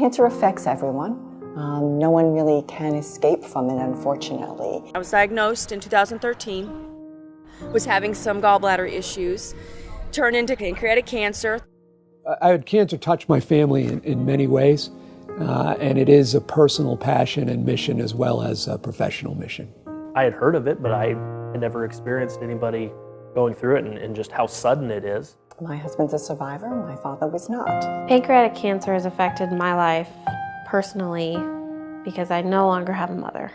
Cancer affects everyone. No one really can escape from it, unfortunately. I was diagnosed in 2013, was having some gallbladder issues, turned into pancreatic cancer. I had cancer touch my family in many ways, and it is a personal passion and mission as well as a professional mission. I had heard of it, but I had never experienced anybody going through it and just how sudden it is. My husband's a survivor, my father was not. Pancreatic cancer has affected my life personally because I no longer have a mother.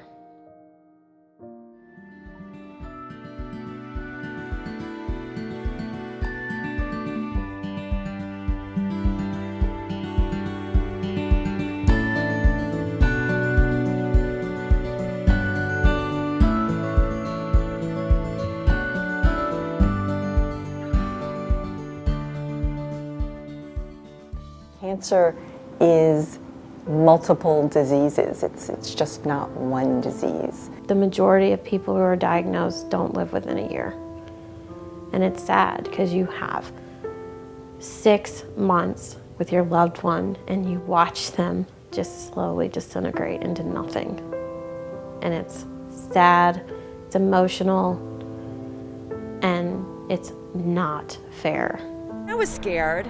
Cancer is multiple diseases. It's just not one disease. The majority of people who are diagnosed don't live within a year. And it's sad because you have 6 months with your loved one and you watch them just slowly disintegrate into nothing. And it's sad, it's emotional, and it's not fair. I was scared,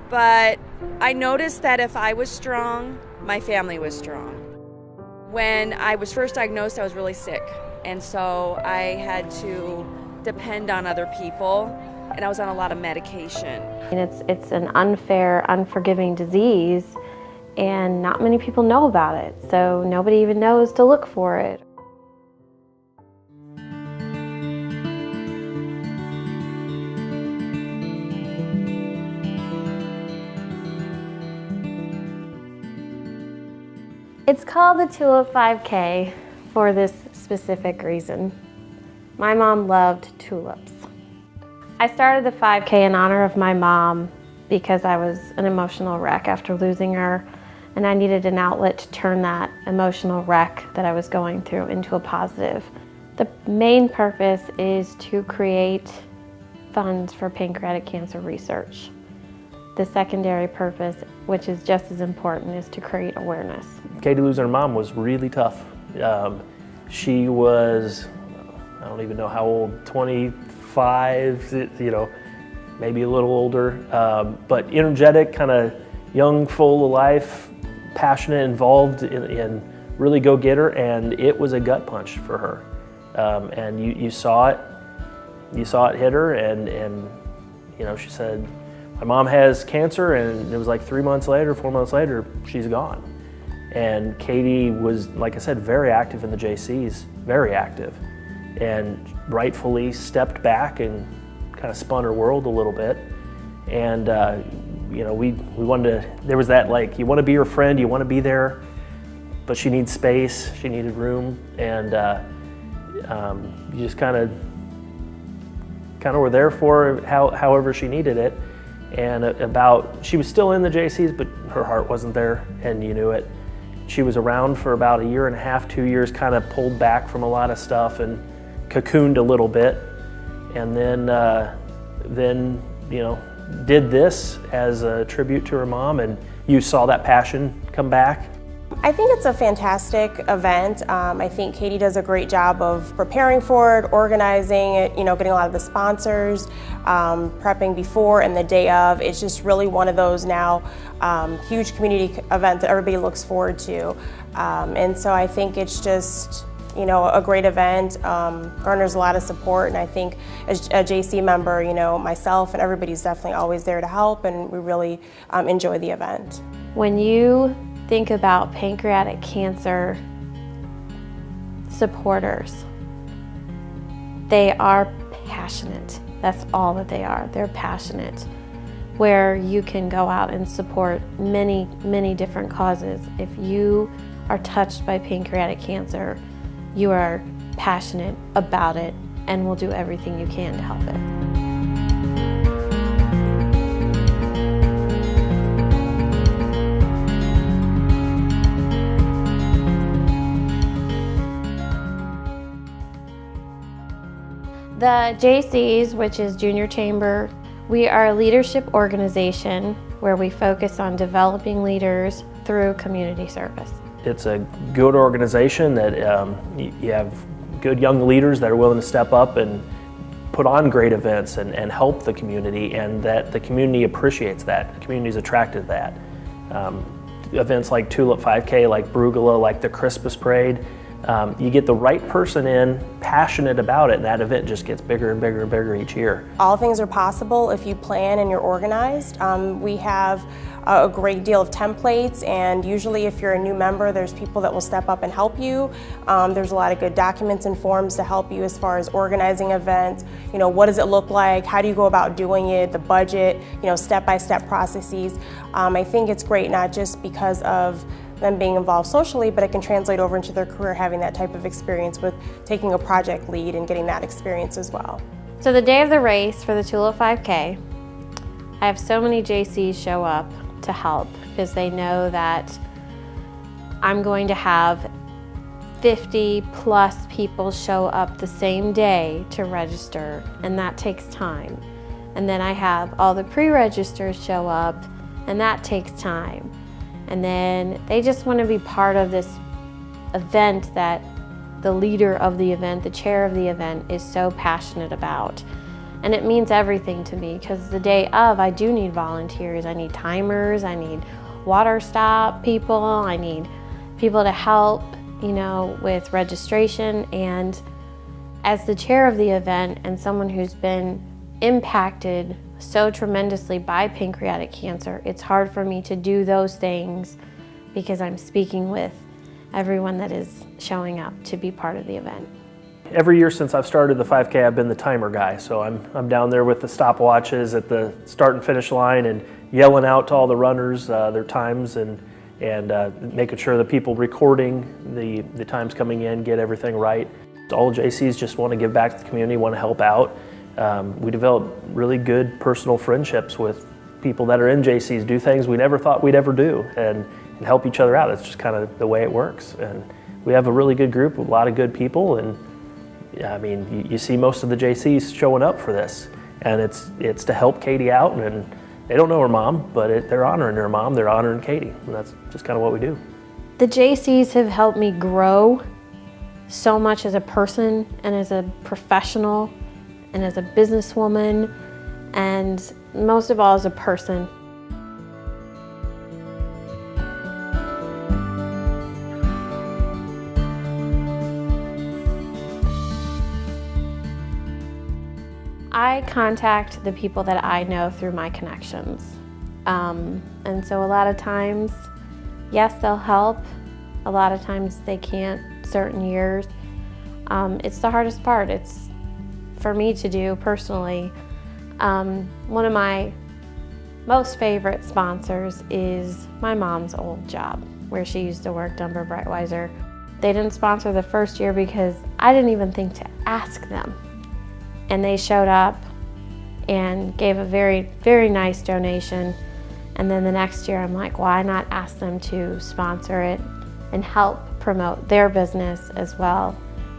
but I noticed that if I was strong, my family was strong. When I was first diagnosed, I was really sick, and so I had to depend on other people, and I was on a lot of medication. And it's an unfair, unforgiving disease, and not many people know about it, so nobody even knows to look for it. It's called the Tulip 5K for this specific reason. My mom loved tulips. I started the 5K in honor of my mom because I was an emotional wreck after losing her, and I needed an outlet to turn that emotional wreck that I was going through into a positive. The main purpose is to create funds for pancreatic cancer research. The secondary purpose, which is just as important, is to create awareness. Katie losing her mom was really tough. She was, I don't even know how old, 25, maybe a little older, but energetic, kind of young, full of life, passionate, involved in really go-getter, and it was a gut punch for her. And you saw it hit her, and she said, my mom has cancer, and it was like 4 months later, she's gone. And Katie was, like I said, very active in the Jaycees, very active, and rightfully stepped back and kind of spun her world a little bit. And we wanted to, there was that, like, you want to be her friend, you want to be there, but she needs space, she needed room, and you just kind of were there for her however she needed it. And she was still in the Jaycees, but her heart wasn't there, and you knew it. She was around for about 1.5 years, 2 years, kind of pulled back from a lot of stuff and cocooned a little bit. And then did this as a tribute to her mom, and you saw that passion come back. I think it's a fantastic event. I think Katie does a great job of preparing for it, organizing it, getting a lot of the sponsors, prepping before and the day of. It's just really one of those now huge community events that everybody looks forward to. And so I think it's just, a great event, garners a lot of support, and I think as a JC member, myself and everybody's definitely always there to help, and we really enjoy the event. When you think about pancreatic cancer supporters, they are passionate. That's all that they are. They're passionate. Where you can go out and support many, many different causes. If you are touched by pancreatic cancer, you are passionate about it and will do everything you can to help it. The Jaycees, which is Junior Chamber, we are a leadership organization where we focus on developing leaders, through community service. It's a good organization that you have good young leaders that are willing to step up and put on great events and help the community, and that the community appreciates that. The community is attracted to that. Events like Tulip 5K, like Brugala, like the Christmas Parade, you get the right person in, passionate about it, and that event just gets bigger and bigger and bigger each year. All things are possible if you plan and you're organized. We have a great deal of templates, and usually if you're a new member, there's people that will step up and help you. There's a lot of good documents and forms to help you as far as organizing events. You know, what does it look like? How do you go about doing it? The budget, you know, step-by-step processes. I think it's great not just because of them being involved socially, but it can translate over into their career, having that type of experience with taking a project lead and getting that experience as well. So the day of the race for the Tulip 5K, I have so many Jaycees show up to help because they know that I'm going to have 50 plus people show up the same day to register, and that takes time. And then I have all the pre-registers show up, and that takes time. And then they just want to be part of this event that the leader of the event, the chair of the event, is so passionate about. And it means everything to me because the day of, I do need volunteers. I need timers, I need water stop people, I need people to help, you know, with registration. And as the chair of the event and someone who's been impacted so tremendously by pancreatic cancer, it's hard for me to do those things because I'm speaking with everyone that is showing up to be part of the event. Every year since I've started the 5K, I've been the timer guy. So I'm down there with the stopwatches at the start and finish line and yelling out to all the runners their times and making sure the people recording the times coming in get everything right. All Jaycees just want to give back to the community, want to help out. We develop really good personal friendships with people that are in Jaycees, do things we never thought we'd ever do, and help each other out. It's just kind of the way it works. And we have a really good group with a lot of good people, and I mean, you see most of the Jaycees showing up for this, and it's to help Katie out, and they don't know her mom, but they're honoring her mom, they're honoring Katie, and that's just kind of what we do. The Jaycees have helped me grow so much as a person and as a professional and as a businesswoman, and most of all as a person. I contact the people that I know through my connections. And so a lot of times, yes, they'll help. A lot of times they can't certain years. It's the hardest part. It's for me to do personally. One of my most favorite sponsors is my mom's old job, where she used to work, Dunbar Breitweiser. They didn't sponsor the first year because I didn't even think to ask them. And they showed up and gave a very, very nice donation. And then the next year I'm like, why not ask them to sponsor it and help promote their business as well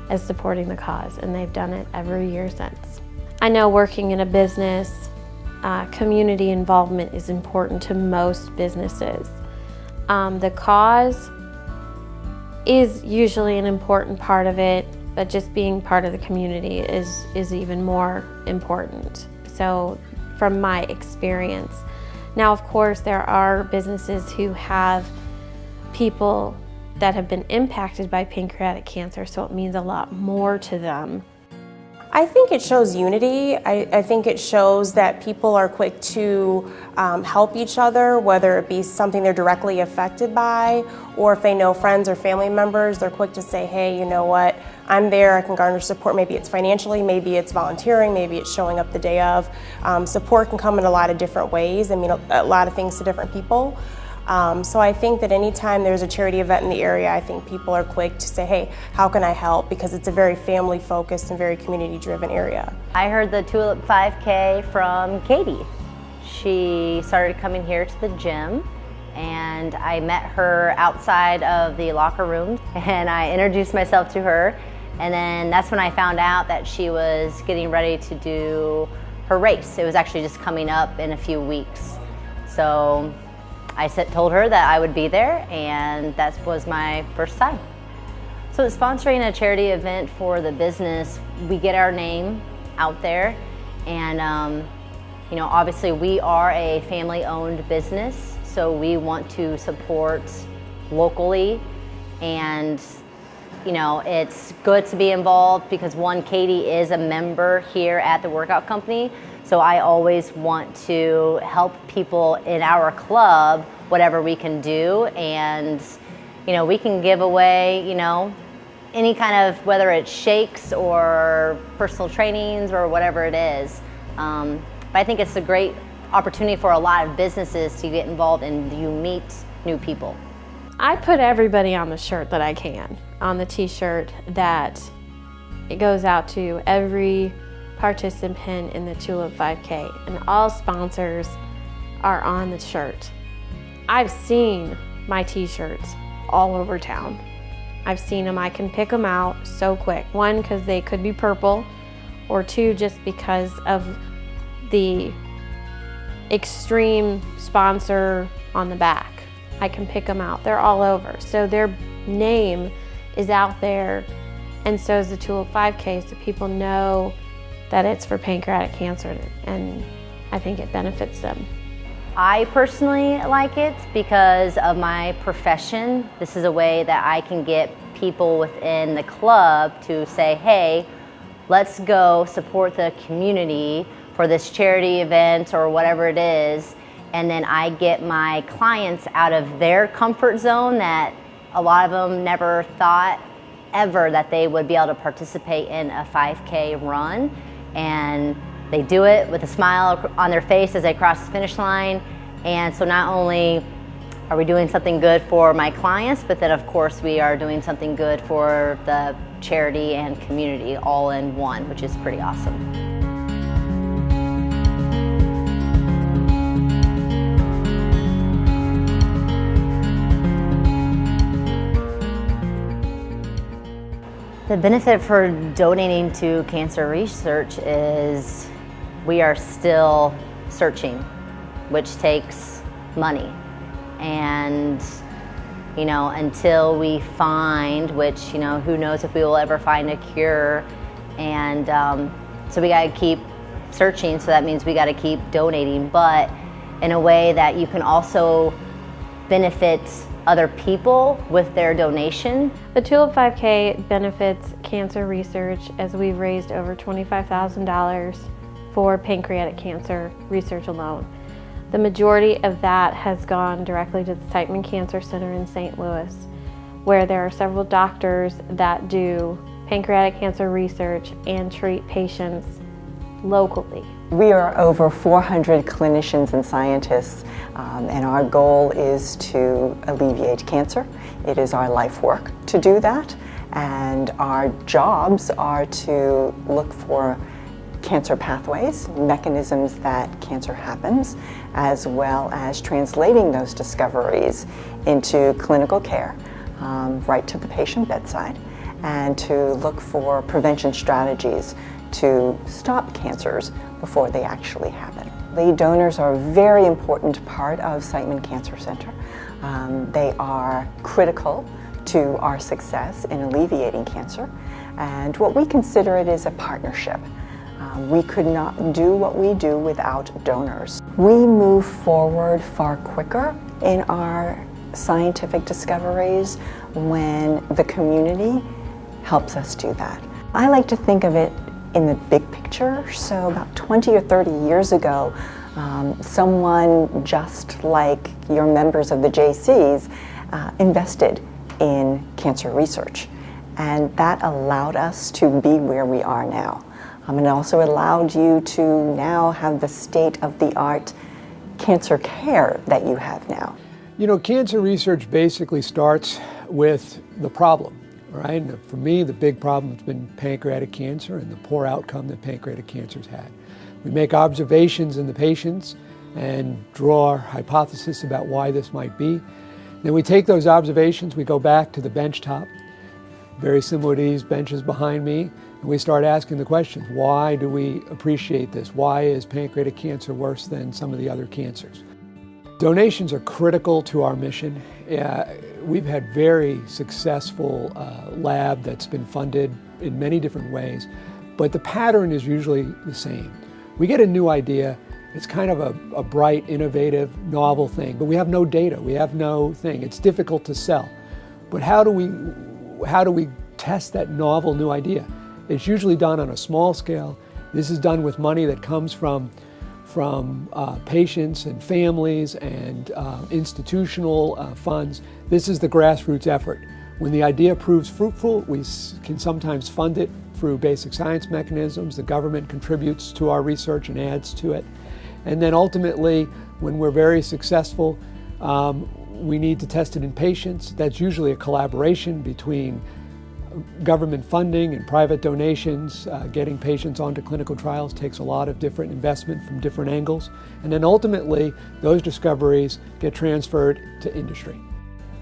as supporting the cause? And they've done it every year since. I know working in a business, community involvement is important to most businesses. The cause is usually an important part of it, but just being part of the community is even more important. So from my experience. Now, of course, there are businesses who have people that have been impacted by pancreatic cancer, so it means a lot more to them. I think it shows unity. I think it shows that people are quick to help each other, whether it be something they're directly affected by, or if they know friends or family members, they're quick to say, hey, you know what, I'm there, I can garner support. Maybe it's financially, maybe it's volunteering, maybe it's showing up the day of. Support can come in a lot of different ways. I mean, a lot of things to different people. So I think that anytime there's a charity event in the area, I think people are quick to say, hey, how can I help? Because it's a very family-focused and very community-driven area. I heard the Tulip 5K from Katie. She started coming here to the gym, and I met her outside of the locker room, and I introduced myself to her, and then that's when I found out that she was getting ready to do her race. It was actually just coming up in a few weeks. So told her that I would be there, and that was my first time. So sponsoring a charity event for the business, we get our name out there, and you know, obviously we are a family-owned business, so we want to support locally, and you know, it's good to be involved because one, Katie is a member here at the workout company, so I always want to help people in our club whatever we can do, and you know, we can give away, you know, any kind of, whether it's shakes or personal trainings or whatever it is. But I think it's a great opportunity for a lot of businesses to get involved and you meet new people. I put everybody on the shirt that I can, on the t-shirt that it goes out to every participant in the Tulip 5K, and all sponsors are on the shirt. I've seen my t-shirts all over town. I've seen them, I can pick them out so quick. One, because they could be purple, or two, just because of the extreme sponsor on the back. I can pick them out, they're all over. So their name is out there, and so is the Tulip 5K, so people know that it's for pancreatic cancer, and I think it benefits them. I personally like it because of my profession. This is a way that I can get people within the club to say, hey, let's go support the community for this charity event or whatever it is. And then I get my clients out of their comfort zone that a lot of them never thought ever that they would be able to participate in a 5K run. And they do it with a smile on their face as they cross the finish line. And so not only are we doing something good for my clients, but then of course we are doing something good for the charity and community all in one, which is pretty awesome. The benefit for donating to cancer research is we are still searching, which takes money. And, you know, until we find, which, you know, who knows if we will ever find a cure. And so we gotta keep searching, so that means we gotta keep donating, but in a way that you can also benefit other people with their donation. The Tulip 5K benefits cancer research, as we've raised over $25,000 for pancreatic cancer research alone. The majority of that has gone directly to the Siteman Cancer Center in St. Louis, where there are several doctors that do pancreatic cancer research and treat patients locally. We are over 400 clinicians and scientists, and our goal is to alleviate cancer. It is our life work to do that, and our jobs are to look for cancer pathways, mechanisms that cancer happens, as well as translating those discoveries into clinical care, right to the patient bedside, and to look for prevention strategies to stop cancers before they actually happen. Lead donors are a very important part of Siteman Cancer Center. They are critical to our success in alleviating cancer, and what we consider it is a partnership. We could not do what we do without donors. We move forward far quicker in our scientific discoveries when the community helps us do that. I like to think of it in the big picture. So about 20 or 30 years ago, someone just like your members of the Jaycees invested in cancer research. And that allowed us to be where we are now. And it also allowed you to now have the state-of-the-art cancer care that you have now. You know, cancer research basically starts with the problem, right? And for me, the big problem has been pancreatic cancer and the poor outcome that pancreatic cancer's had. We make observations in the patients and draw our hypothesis about why this might be. Then we take those observations, we go back to the bench top, very similar to these benches behind me, and we start asking the questions, why do we appreciate this? Why is pancreatic cancer worse than some of the other cancers? Donations are critical to our mission. We've had very successful lab that's been funded in many different ways, but the pattern is usually the same. We get a new idea, it's kind of a bright, innovative, novel thing, but we have no data, we have no thing. It's difficult to sell. But how do we test that novel new idea? It's usually done on a small scale. This is done with money that comes from patients and families and institutional funds. This is the grassroots effort. When the idea proves fruitful, we can sometimes fund it through basic science mechanisms. The government contributes to our research and adds to it. And then ultimately, when we're very successful, we need to test it in patients. That's usually a collaboration between government funding and private donations. Getting patients onto clinical trials takes a lot of different investment from different angles. And then ultimately, those discoveries get transferred to industry.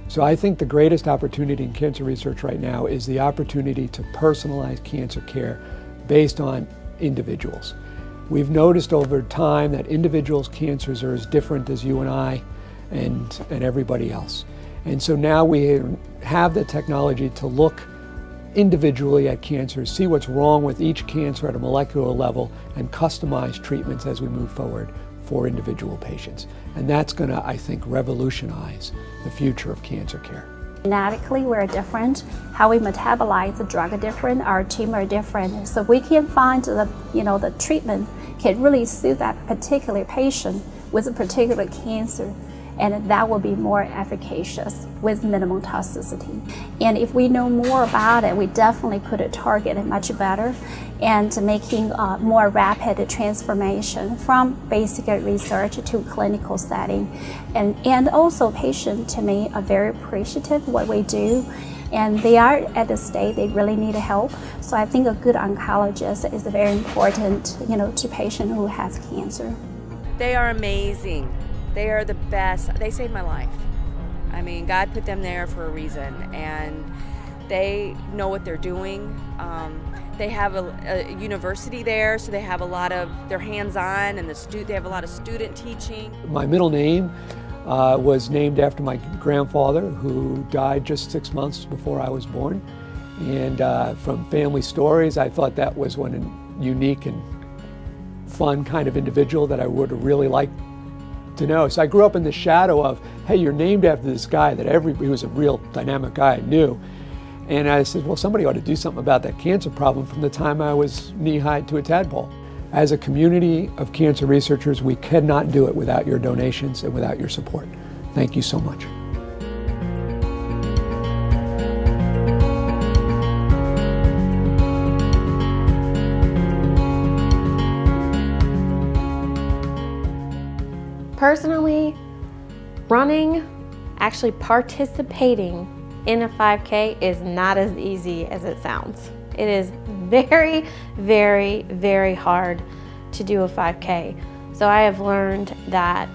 So I think the greatest opportunity in cancer research right now is the opportunity to personalize cancer care based on individuals. We've noticed over time that individuals' cancers are as different as you and I and everybody else. And so now we have the technology to look individually at cancers, see what's wrong with each cancer at a molecular level, and customize treatments as we move forward for individual patients. And that's going to, I think, revolutionize the future of cancer care. Genetically, we're different. How we metabolize the drug are different. Our tumor are different. So we can find the treatment can really suit that particular patient with a particular cancer, and that will be more efficacious with minimal toxicity. And if we know more about it, we definitely could target it much better and making more rapid transformation from basic research to clinical setting. And also patients, to me, are very appreciative of what we do. And they are at the stage they really need help. So I think a good oncologist is very important, to patient who has cancer. They are amazing. They are the best. They saved my life. I mean, God put them there for a reason, and they know what they're doing. They have a university there, so they have a lot of, they're hands-on, and they have a lot of student teaching. My middle name was named after my grandfather, who died just 6 months before I was born. And from family stories, I thought that was one unique and fun kind of individual that I would have really liked to know. So I grew up in the shadow of, hey, you're named after this guy that he was a real dynamic guy I knew. And I said, well, somebody ought to do something about that cancer problem from the time I was knee-high to a tadpole. As a community of cancer researchers, we cannot do it without your donations and without your support. Thank you so much. Personally, actually participating in a 5K is not as easy as it sounds. It is very, very, very hard to do a 5K. So I have learned that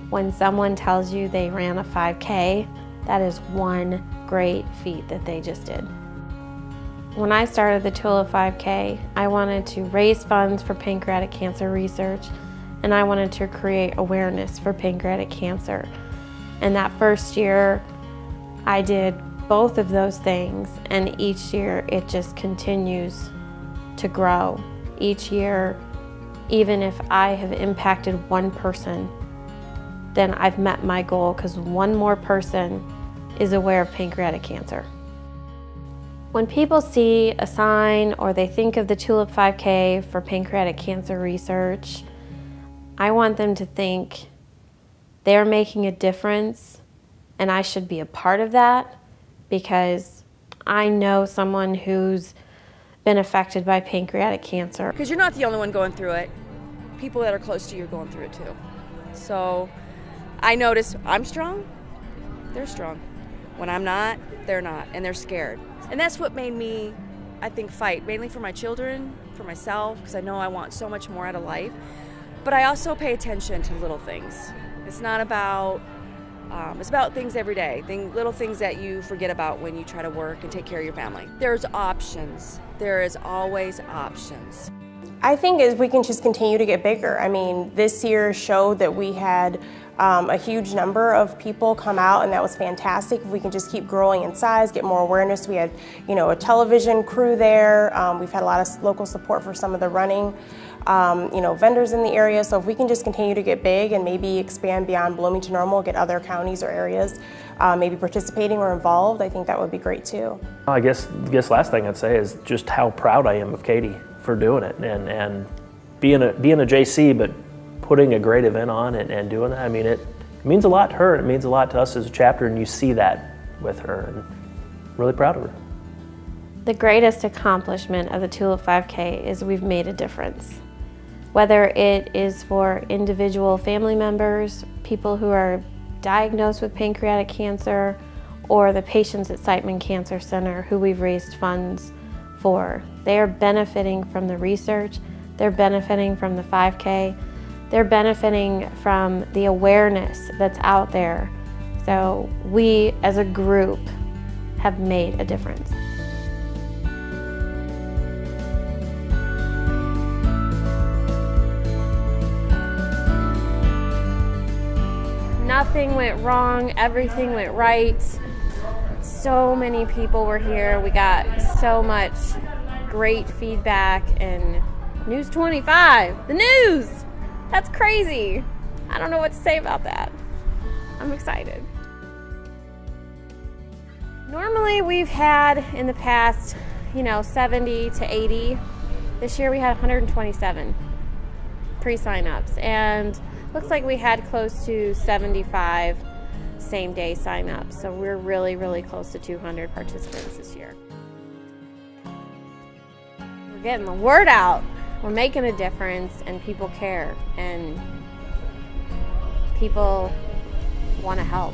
when someone tells you they ran a 5K, that is one great feat that they just did. When I started the Tulip 5K, I wanted to raise funds for pancreatic cancer research, and I wanted to create awareness for pancreatic cancer. And that first year, I did both of those things, and each year it just continues to grow. Each year, even if I have impacted one person, then I've met my goal, because one more person is aware of pancreatic cancer. When people see a sign or they think of the Tulip 5K for pancreatic cancer research, I want them to think they're making a difference and I should be a part of that, because I know someone who's been affected by pancreatic cancer. Because you're not the only one going through it. People that are close to you are going through it too. So I notice I'm strong, they're strong. When I'm not, they're not, and they're scared. And that's what made me, I think, fight, mainly for my children, for myself, because I know I want so much more out of life. But I also pay attention to little things. It's not about, it's about things every day, little things that you forget about when you try to work and take care of your family. There's options. There is always options. I think as we can just continue to get bigger. I mean, this year showed that we had a huge number of people come out, and that was fantastic. If we can just keep growing in size, get more awareness. We had, a television crew there. We've had a lot of local support for some of the running, vendors in the area. So if we can just continue to get big and maybe expand beyond Bloomington-Normal, get other counties or areas maybe participating or involved, I think that would be great too. I guess last thing I'd say is just how proud I am of Katie for doing it and being a JC, but putting a great event on and doing that. I mean, it means a lot to her. It means a lot to us as a chapter, and you see that with her, and really proud of her. The greatest accomplishment of the Tulip 5K is we've made a difference. Whether it is for individual family members, people who are diagnosed with pancreatic cancer, or the patients at Siteman Cancer Center who we've raised funds for. They are benefiting from the research, they're benefiting from the 5K, they're benefiting from the awareness that's out there. So we as a group have made a difference. Nothing went wrong, everything went right. So many people were here. We got so much great feedback, and News 25, the news! That's crazy. I don't know what to say about that. I'm excited. Normally we've had in the past, 70 to 80. This year we had 127 pre-signups, and looks like we had close to 75 same-day sign-ups. So we're really, really close to 200 participants this year. We're getting the word out. We're making a difference, and people care, and people want to help.